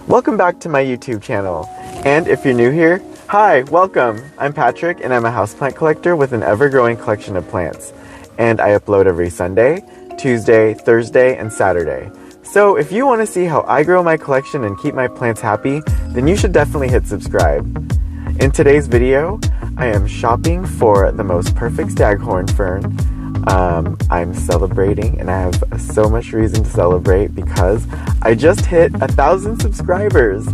Welcome back to my YouTube channel. And if you're new here, hi, welcome. I'm Patrick and I'm a houseplant collector with an ever-growing collection of plants. And I upload every Sunday, Tuesday, Thursday, and Saturday. So if you want to see how I grow my collection and keep my plants happy, then you should definitely hit subscribe. In today's video, I am shopping for the most perfect Staghorn Fern. I'm celebrating and I have so much reason to celebrate because I just hit 1,000 subscribers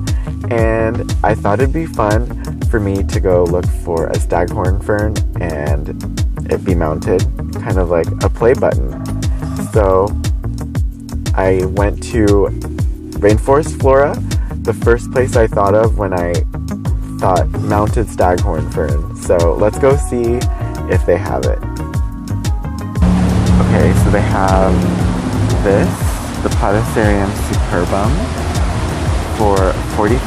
and I thought it'd be fun for me to go look for a Staghorn Fern and it be mounted kind of like a play button. So I went to Rainforest Flora, the first place I thought of when I thought mounted Staghorn Fern. So let's go see if they have it. Okay, so they have this, the Platycerium superbum, for $45.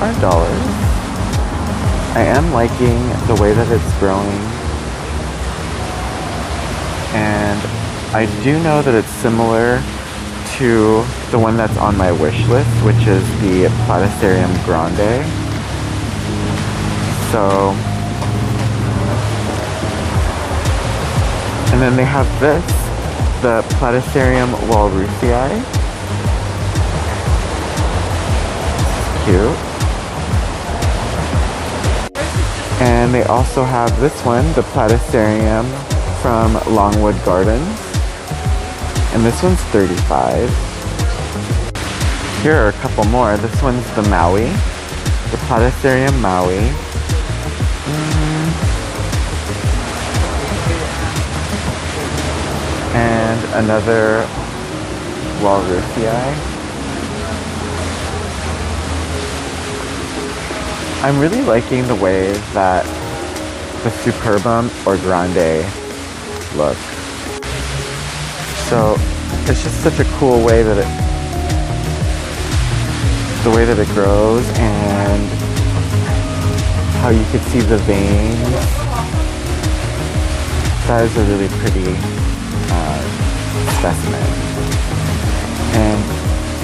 I am liking the way that it's growing, and I do know that it's similar to the one that's on my wish list, which is the Platycerium grande. So, and then they have this, the Platycerium walrusii. Cute. And they also have this one, the Platycerium from Longwood Gardens. And this one's $35. Here are a couple more. This one's the Maui, the Platycerium Maui. And another walrusii. I'm really liking the way that the superbum or grande look. So it's just such a cool way that it grows, and how you could see the veins. That is a really pretty specimen. And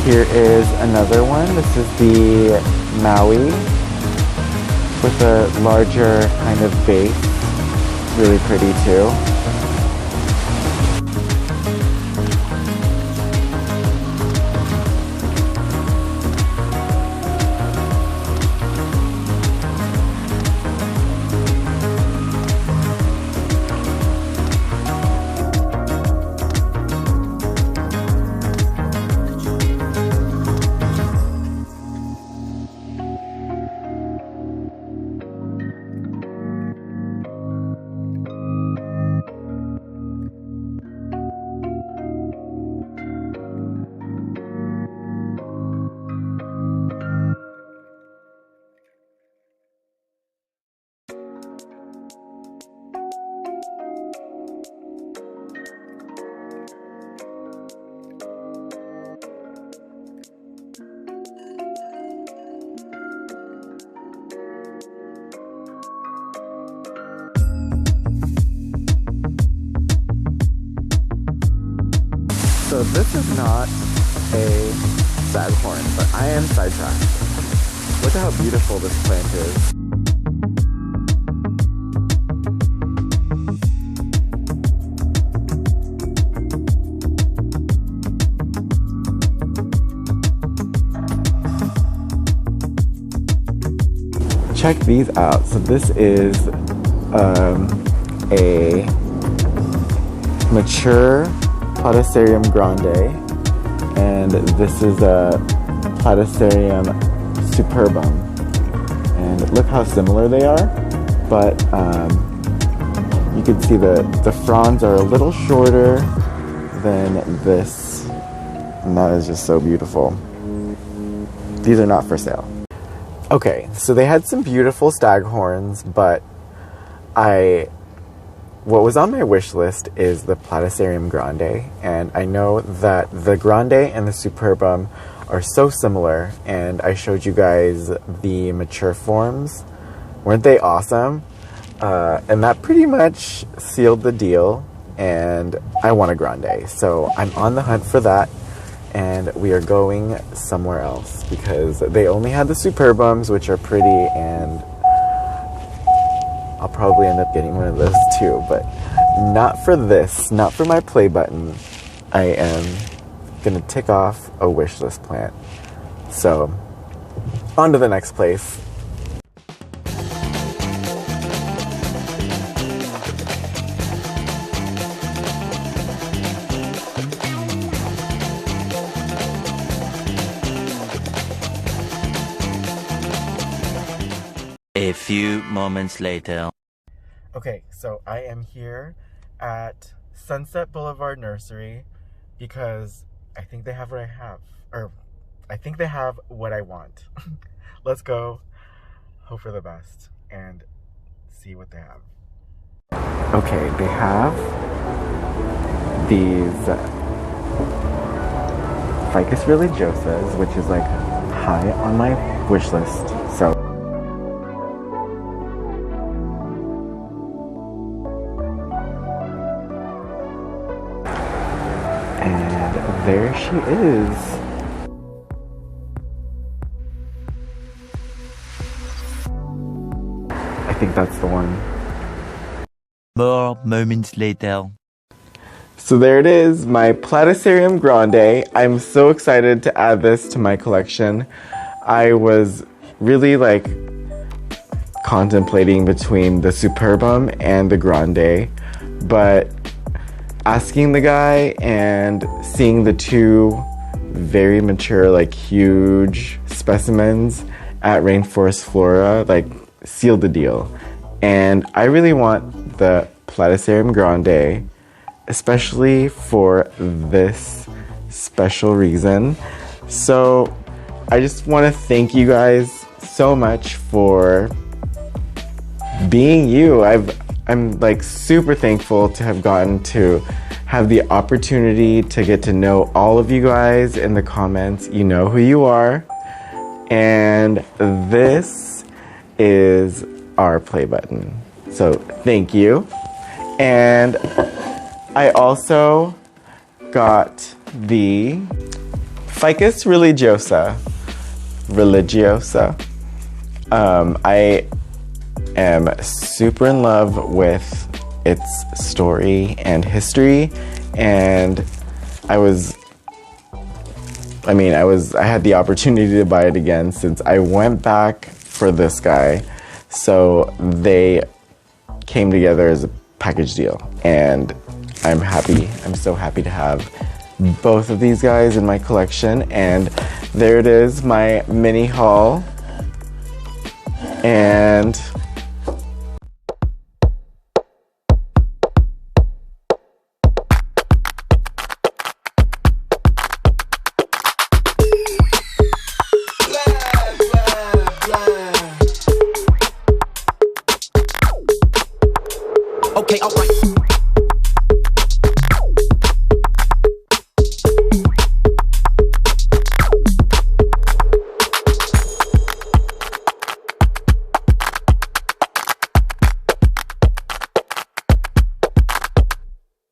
here is another one. This is the Maui with a larger kind of base. Really pretty too. So this is not a Staghorn, but I am sidetracked. Look at how beautiful this plant is. Check these out. So this is a mature Platycerium grande, and this is a Platycerium superbum. And look how similar they are, but you can see the fronds are a little shorter than this, and that is just so beautiful. These are not for sale. Okay, so they had some beautiful staghorns, but what was on my wish list is the Platycerium grande, and I know that the grande and the superbum are so similar, and I showed you guys the mature forms. Weren't they awesome? And that pretty much sealed the deal, and I want a grande, so I'm on the hunt for that. and we are going somewhere else because they only had the superbums, which are pretty, and I'll probably end up getting one of those too, but not for this, not for my play button. I am gonna tick off a wish list plant. So, on to the next place. A few moments later. Okay, so I am here at Sunset Boulevard Nursery because I think they have what I have, or I think they have what I want. Let's go, hope for the best, and see what they have. Okay, they have these Ficus religiosas, which is like high on my wish list. So there she is. I think that's the one. More moments later. So there it is, my Platycerium grande. I'm so excited to add this to my collection. I was really like contemplating between the superbum and the grande, but asking the guy and seeing the two very mature, like huge specimens at Rainforest Flora, like sealed the deal. And I really want the Platycerium grande, especially for this special reason. So I just want to thank you guys so much for being you. I'm like super thankful to have gotten to have the opportunity to get to know all of you guys in the comments. You know who you are. And this is our play button. So thank you. And I also got the Ficus religiosa. I am super in love with its story and history, and I had the opportunity to buy it again since I went back for this guy. So they came together as a package deal, and I'm so happy to have both of these guys in my collection. And there it is, my mini haul. And Okay, alright.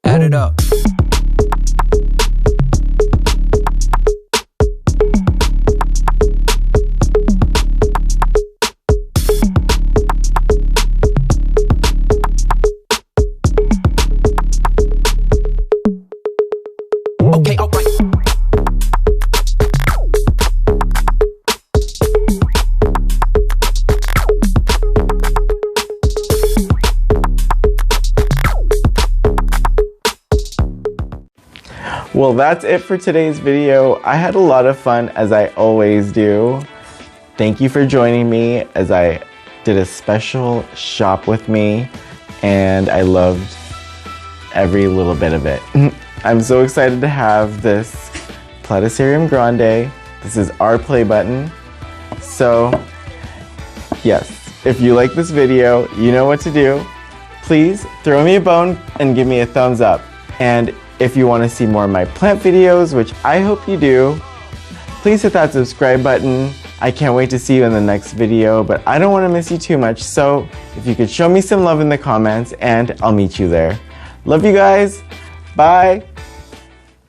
Add it up. Okay, alright. well, that's it for today's video. I had a lot of fun, as I always do. Thank you for joining me as I did a special shop with me, and I loved every little bit of it. I'm so excited to have this Platycerium grande. This is our play button. So, yes, if you like this video, you know what to do. Please throw me a bone and give me a thumbs up. And if you want to see more of my plant videos, which I hope you do, please hit that subscribe button. I can't wait to see you in the next video, but I don't want to miss you too much. So if you could show me some love in the comments, and I'll meet you there. Love you guys. Bye.